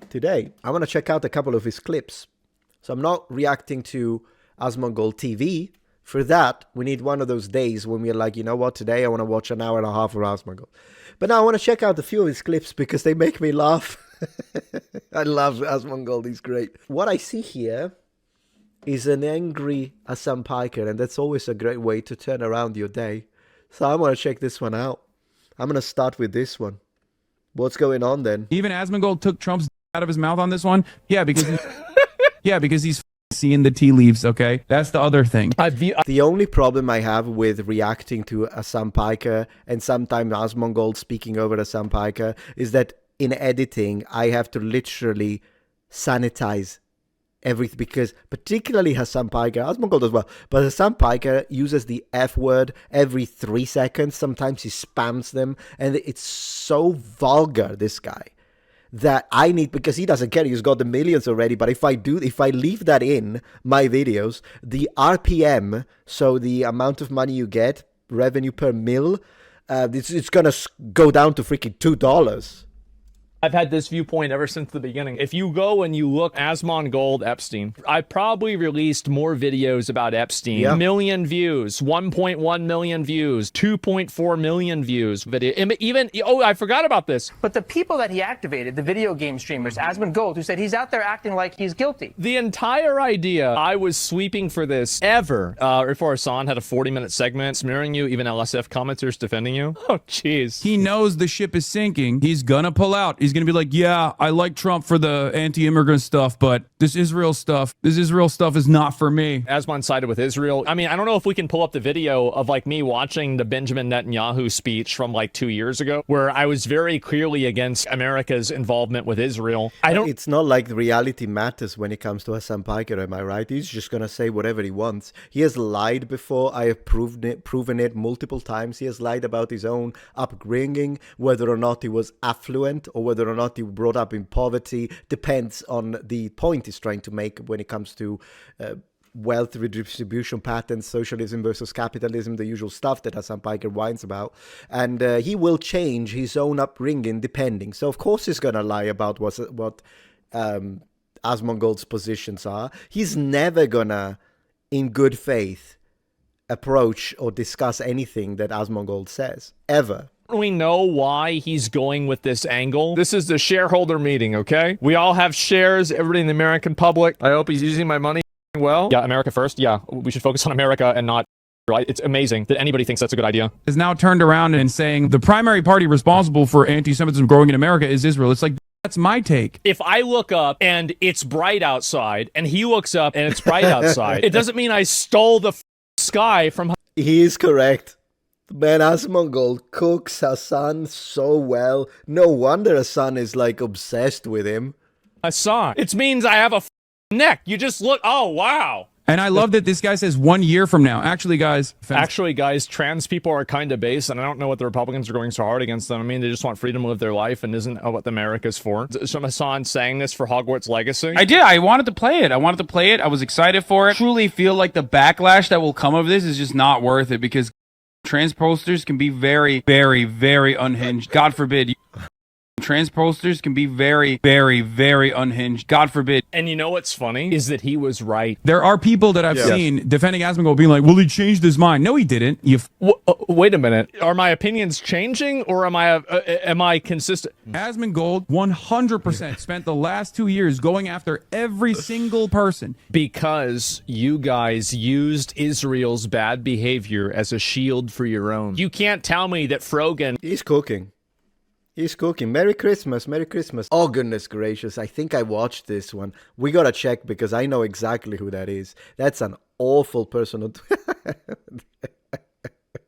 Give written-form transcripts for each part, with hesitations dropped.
today. I want to check out a couple of his clips. So I'm not reacting to Asmongold TV. For that, we need one of those days when we're like, you know what, today I want to watch an hour and a half of Asmongold. But now I want to check out a few of his clips because they make me laugh. I love Asmongold, he's great. What I see here is an angry Hasan Piker, and that's always a great way to turn around your day. So I'm going to check this one out. I'm going to start with this one. What's going on then? Even Asmongold took Trump's out of his mouth on this one. Yeah, because he's seeing the tea leaves, okay? That's the other thing. The only problem I have with reacting to Hasan Piker and sometimes Asmongold speaking over Hasan Piker is that in editing, I have to literally sanitize everything, because particularly Hasan Piker, Asmongold as well, but Hasan Piker uses the F word every 3 seconds. Sometimes he spams them, and it's so vulgar, this guy, that I need, because he doesn't care, he's got the millions already. But if I leave that in my videos, the RPM, so the amount of money you get, revenue per mil, it's gonna go down to freaking $2. I've had this viewpoint ever since the beginning. If you go and you look asmongold Epstein, I probably released more videos about Epstein. Yeah. Million views, 1.1 million views, 2.4 million views. Video. Even, oh, I forgot about this. But the people that he activated, the video game streamers, Asmongold, who said he's out there acting like he's guilty. The entire idea I was sweeping for this ever. Before Hasan had a 40-minute segment smearing you, even LSF commenters defending you. Oh, jeez. He knows the ship is sinking. He's gonna pull out. He's gonna be like, yeah, I like Trump for the anti-immigrant stuff, but this Israel stuff is not for me. Asmon sided with Israel. I mean, I don't know if we can pull up the video of like me watching the Benjamin Netanyahu speech from like 2 years ago, where I was very clearly against America's involvement with Israel. It's not like the reality matters when it comes to Hasan Piker, am I right? He's just gonna say whatever he wants. He has lied before. I have proven it multiple times. He has lied about his own upbringing, whether or not he was affluent or whether or not he brought up in poverty. Depends on the point he's trying to make when it comes to wealth redistribution patterns, socialism versus capitalism, the usual stuff that Hasan Piker whines about. And he will change his own upbringing depending. So of course he's gonna lie about what Asmongold's positions are. He's never gonna, in good faith, approach or discuss anything that Asmongold says, ever. We know why he's going with this angle. This is the shareholder meeting, okay? We all have shares, everybody in the American public. I hope he's using my money well. Yeah, America first. Yeah, we should focus on America and not... Right? It's amazing that anybody thinks that's a good idea. Is now turned around and saying the primary party responsible for anti-Semitism growing in America is Israel. It's like, that's my take. If I look up and it's bright outside, and he looks up and it's bright outside, it doesn't mean I stole the sky from... He is correct. Man, Asmongold cooks Hasan so well. No wonder Hasan is like obsessed with him. Hasan. It means I have a neck. You just look. Oh, wow. And I love that this guy says 1 year from now. Actually, guys, trans people are kind of base, and I don't know what the Republicans are going so hard against them. I mean, they just want freedom to live their life, and isn't what America's for. So Hasan saying this for Hogwarts Legacy? I did. I wanted to play it. I was excited for it. I truly feel like the backlash that will come of this is just not worth it, because trans posters can be very, very, very unhinged. God forbid. Trans posters can be very, very, very unhinged. God forbid. And you know what's funny? Is that he was right. There are people that I've seen defending Asmongold being like, well, he changed his mind. No, he didn't. Wait a minute. Are my opinions changing, or am I consistent? Asmongold 100% spent the last 2 years going after every single person. Because you guys used Israel's bad behavior as a shield for your own. You can't tell me that Frogan... He's cooking. He's cooking. Merry Christmas. Merry Christmas. Oh, goodness gracious. I think I watched this one. We gotta check because I know exactly who that is. That's an awful person.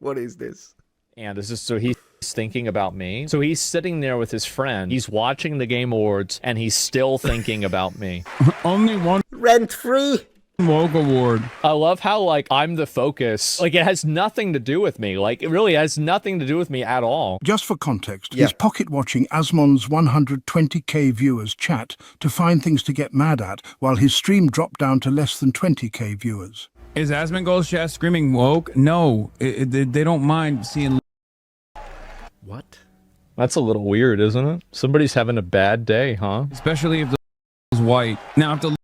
What is this? And this is so he's thinking about me. So he's sitting there with his friend. He's watching the Game Awards and he's still thinking about me. Only one rent-free woke award. I love how, like, I'm the focus. Like, it has nothing to do with me. Like, it really has nothing to do with me at all. Just for context, he's pocket-watching Asmon's 120k viewers chat to find things to get mad at, while his stream dropped down to less than 20k viewers. Is Asmongold's chat screaming woke? No. They don't mind seeing... What? That's a little weird, isn't it? Somebody's having a bad day, huh? Especially if the is white. Now, if the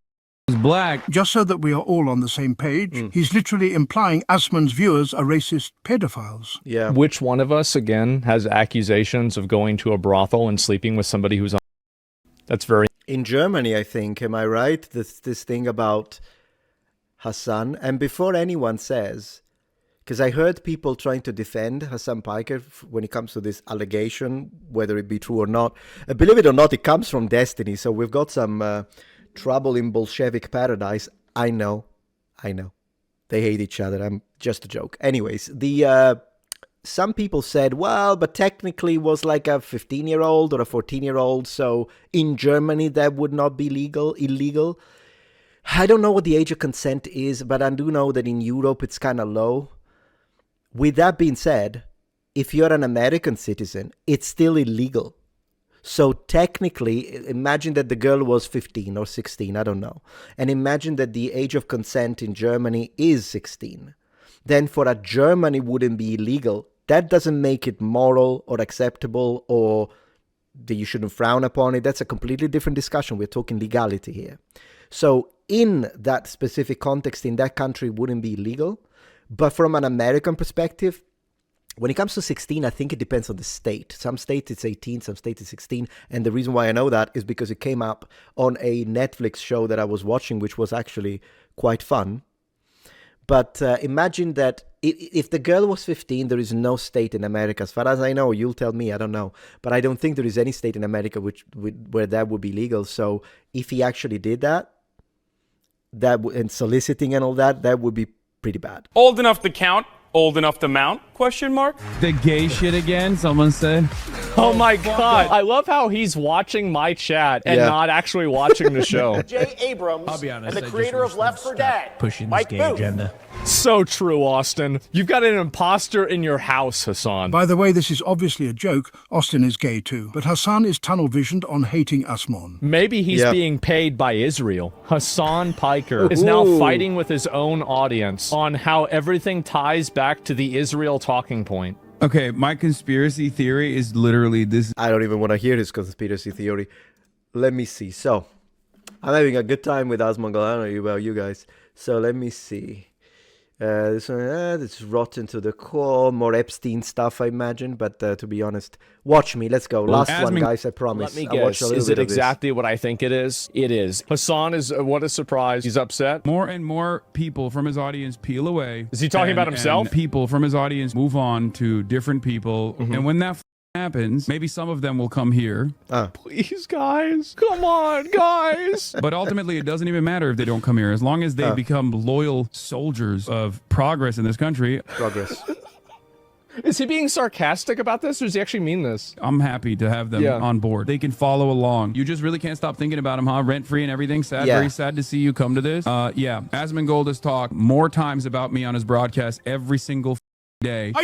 is black, Just so that we are all on the same page, he's literally implying Asmon's viewers are racist pedophiles. Yeah. Which one of us, again, has accusations of going to a brothel and sleeping with somebody who's on? That's very... In Germany, I think, am I right? This thing about Hasan. And before anyone says, because I heard people trying to defend Hasan Piker when it comes to this allegation, whether it be true or not. Believe it or not, it comes from Destiny. So we've got some trouble in Bolshevik paradise. I know. They hate each other. I'm just a joke. Anyways, some people said, well, but technically it was like a 15-year-old or a 14-year-old. So in Germany, that would not be illegal. I don't know what the age of consent is, but I do know that in Europe, it's kind of low. With that being said, if you're an American citizen, it's still illegal. So technically, imagine that the girl was 15 or 16, I don't know. And imagine that the age of consent in Germany is 16. Then for a German, it wouldn't be illegal. That doesn't make it moral or acceptable or that you shouldn't frown upon it. That's a completely different discussion. We're talking legality here. So in that specific context, in that country, it wouldn't be illegal. But from an American perspective, when it comes to 16, I think it depends on the state. Some states it's 18, some states it's 16. And the reason why I know that is because it came up on a Netflix show that I was watching, which was actually quite fun. But imagine that if the girl was 15, there is no state in America. As far as I know, you'll tell me, I don't know. But I don't think there is any state in America where that would be legal. So if he actually did that and soliciting and all that, that would be pretty bad. Old enough to count, old enough to mount? Question mark. the gay shit again, someone said. Oh my God. I love how he's watching my chat and not actually watching the show. J. Abrams I'll be honest, and I the just creator wish of Left they'd 4 stop Dead, pushing this Mike gay Booth. agenda. So true, Austin. You've got an imposter in your house, Hasan. By the way, this is obviously a joke. Austin is gay too. But Hasan is tunnel-visioned on hating Asmon. Maybe he's being paid by Israel. Hasan Piker is now fighting with his own audience on how everything ties back to the Israel talking point. Okay, my conspiracy theory is literally this. I don't even want to hear his conspiracy theory. Let me see. So, I'm having a good time with asmongold. I don't know about you guys. So, let me see. This one, this is rotten to the core. More Epstein stuff, I imagine. But to be honest, watch me. Let's go. Last one, guys. I promise. Let me I watched guess. a little Is bit it of this. exactly what I think it is? It is. Hasan is, what a surprise. He's upset. More and more people from his audience peel away. Is he talking about himself? And people from his audience move on to different people. And when that happens, maybe some of them will come here. Please, guys. Come on, guys. But ultimately, it doesn't even matter if they don't come here. As long as they become loyal soldiers of progress in this country. Progress. Is he being sarcastic about this, or does he actually mean this? I'm happy to have them on board. They can follow along. You just really can't stop thinking about them, huh? Rent-free and everything. Sad, very sad to see you come to this. Yeah, asmongold has talked more times about me on his broadcast every single day.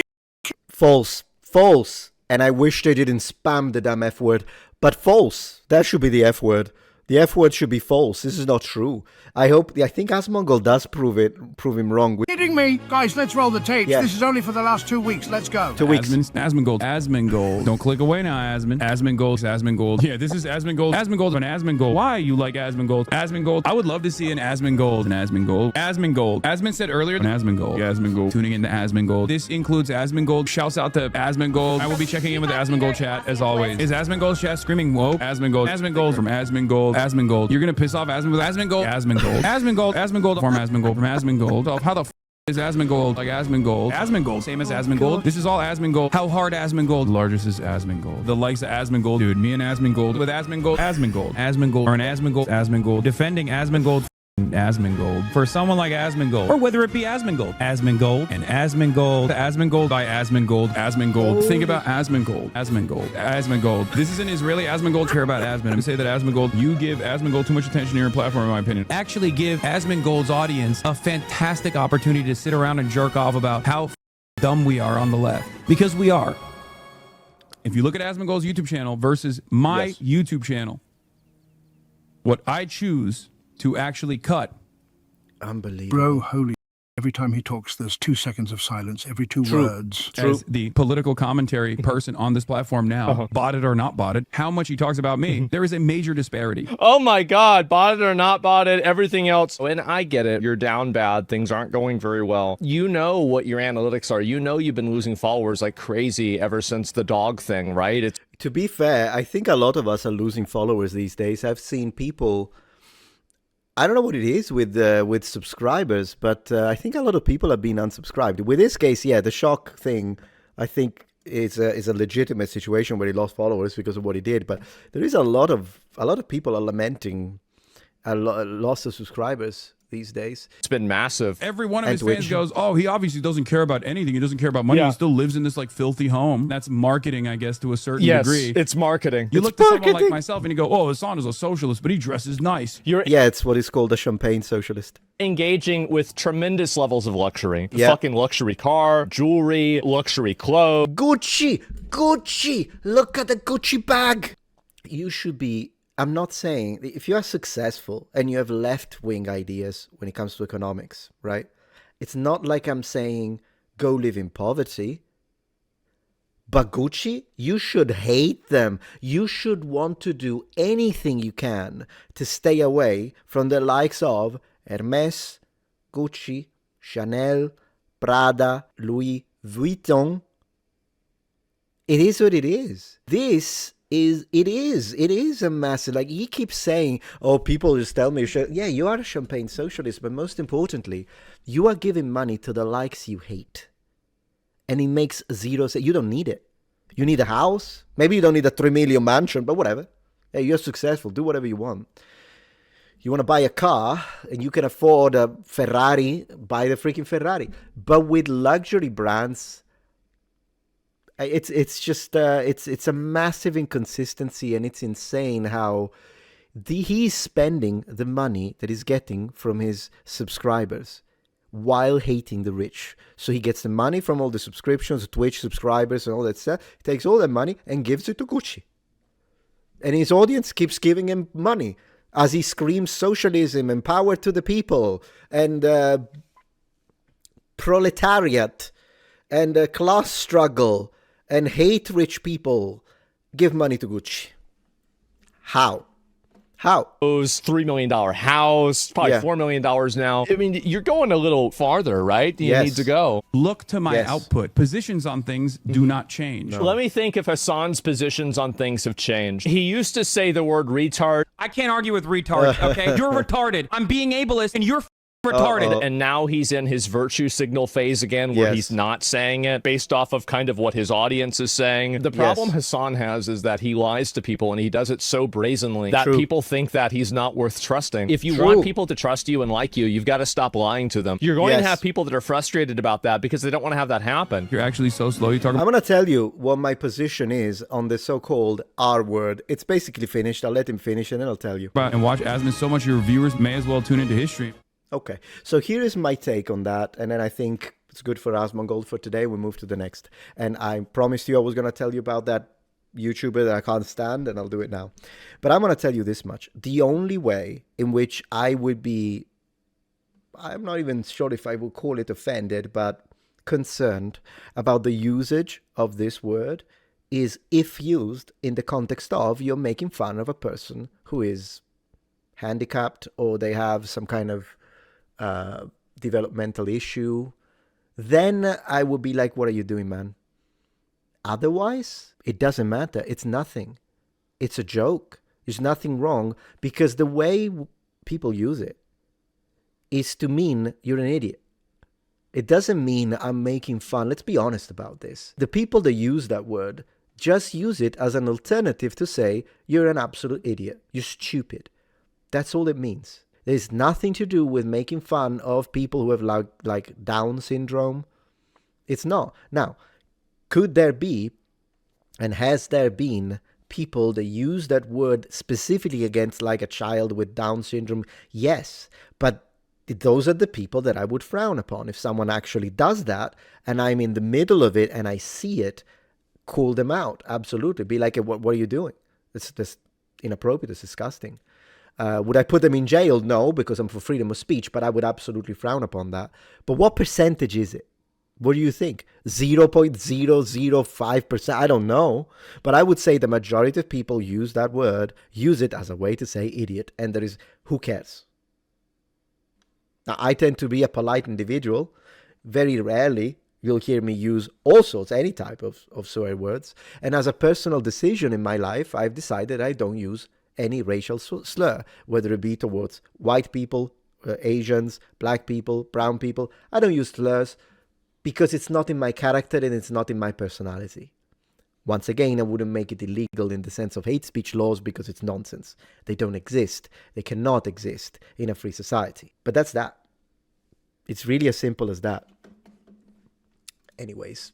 False. False. And I wish they didn't spam the damn F word. But false. That should be the F word. The F word should be false. This is not true. I think asmongold does prove him wrong. Kidding me? Guys, let's roll the tapes. Yeah. This is only for the last 2 weeks. Let's go. 2 weeks. Asmongold. Don't click away now, Asmongold. Yeah, this is Asmongold. Asmongold. Why you like Asmongold? I would love to see an Asmongold. Asmon said earlier, Asmongold. Tuning into Asmongold. This includes Asmongold. Shouts out to Asmongold. I will be checking in with the Asmongold chat as always. Is Asmongold chat screaming woke? Asmongold from Asmongold. You're gonna piss off Asmongold. Asmongold from Asmongold. Oh, how the is Asmongold like Asmongold, same as Asmongold. This is all Asmongold. How hard Asmongold? The largest is Asmongold. The likes of Asmongold, dude. Me and Asmongold with Asmongold, or an Asmongold, defending Asmongold. For someone like Asmongold, or whether it be Asmongold and Asmongold by Asmongold. Think about Asmongold. This is an Israeli Asmongold care about Asmon. I'm say that Asmongold, you give Asmongold too much attention in your platform, in my opinion. Actually give Asmongold's audience a fantastic opportunity to sit around and jerk off about how dumb we are on the left, because we are. If you look at Asmongold's YouTube channel versus my YouTube channel, what I choose to actually cut. Unbelievable. Bro, holy. Every time he talks, there's 2 seconds of silence every 2 words. As the political commentary person on this platform now, botted or not botted, how much he talks about me, there is a major disparity. Oh my God, botted or not botted, everything else. And I get it. You're down bad. Things aren't going very well. You know what your analytics are. You know you've been losing followers like crazy ever since the dog thing, right? To be fair, I think a lot of us are losing followers these days. I've seen people, I don't know what it is with subscribers, but I think a lot of people have been unsubscribed. With this case, yeah, the shock thing, I think is a legitimate situation where he lost followers because of what he did. But there is a lot of people are lamenting a loss of subscribers these days. It's been massive. Every one of his fans goes, oh, he obviously doesn't care about anything. He doesn't care about money. He still lives in this like filthy home. That's marketing, I guess, to a certain degree. It's marketing. You look to someone like myself and you go, oh, Hasan is a socialist, but he dresses nice. Yeah, it's what is called a champagne socialist. Engaging with tremendous levels of luxury. Fucking luxury car, jewelry, luxury clothes. Gucci, look at the Gucci bag. You should be, I'm not saying, if you are successful and you have left-wing ideas when it comes to economics, right? It's not like I'm saying go live in poverty. But Gucci, you should hate them. You should want to do anything you can to stay away from the likes of Hermes, Gucci, Chanel, Prada, Louis Vuitton. It is what it is. It is a massive, like he keeps saying, oh, people just tell me, yeah, you are a champagne socialist, but most importantly, you are giving money to the likes you hate. And it makes zero sense. You don't need it. You need a house. Maybe you don't need a 3 million mansion, but whatever. Hey, you're successful. Do whatever you want. You want to buy a car and you can afford a Ferrari, buy the freaking Ferrari. But with luxury brands, it's just it's a massive inconsistency, and it's insane how he's spending the money that he's getting from his subscribers while hating the rich. So he gets the money from all the subscriptions, Twitch subscribers and all that stuff, takes all that money and gives it to Gucci. And his audience keeps giving him money as he screams socialism and power to the people and proletariat and class struggle and hate rich people. Give money to Gucci. How? $3 million house, probably $4 million now. I mean, you're going a little farther, right? You need to go. Look to my output. Positions on things do not change. Let me think if Hasan's positions on things have changed. He used to say the word retard. I can't argue with retard, okay? You're retarded. I'm being ableist, and you're retarded. And now he's in his virtue signal phase again, where he's not saying it based off of kind of what his audience is saying. The problem Hasan has is that he lies to people, and he does it so brazenly that people think that he's not worth trusting. If you want people to trust you and like you, you've got to stop lying to them. You're going to have people that are frustrated about that because they don't want to have that happen. You're actually so slow. You talk about. I'm going to tell you what my position is on the so-called R word. It's basically finished. I'll let him finish, and then I'll tell you. And watch Asmon so much your viewers may as well tune into his stream. Okay, so here is my take on that, and then I think it's good for asmongold for today. We move to the next. And I promised you I was going to tell you about that YouTuber that I can't stand, and I'll do it now. But I'm going to tell you this much. The only way in which I would be, I'm not even sure if I will call it offended, but concerned about the usage of this word is if used in the context of you're making fun of a person who is handicapped or they have some kind of developmental issue, then I would be like, what are you doing, man? Otherwise, it doesn't matter. It's nothing. It's a joke. There's nothing wrong, because the way people use it is to mean you're an idiot. It doesn't mean I'm making fun. Let's be honest about this. The people that use that word just use it as an alternative to say you're an absolute idiot. You're stupid. That's all it means. There's nothing to do with making fun of people who have like Down syndrome. It's not. Now, could there be, and has there been, people that use that word specifically against like a child with Down syndrome? Yes, but those are the people that I would frown upon. If someone actually does that and I'm in the middle of it and I see it, call them out. Absolutely. Be like, what are you doing? It's just inappropriate. It's disgusting. Would I put them in jail? No, because I'm for freedom of speech, but I would absolutely frown upon that. But what percentage is it? What do you think? 0.005%? I don't know. But I would say the majority of people use that word, use it as a way to say idiot. And there is, who cares? Now, I tend to be a polite individual. Very rarely you'll hear me use all sorts, any type of swear words. And as a personal decision in my life, I've decided I don't use any racial slur, whether it be towards white people, Asians, black people, brown people. I don't use slurs because it's not in my character and it's not in my personality. Once again, I wouldn't make it illegal in the sense of hate speech laws because it's nonsense. They don't exist. They cannot exist in a free society. But that's that. It's really as simple as that. Anyways,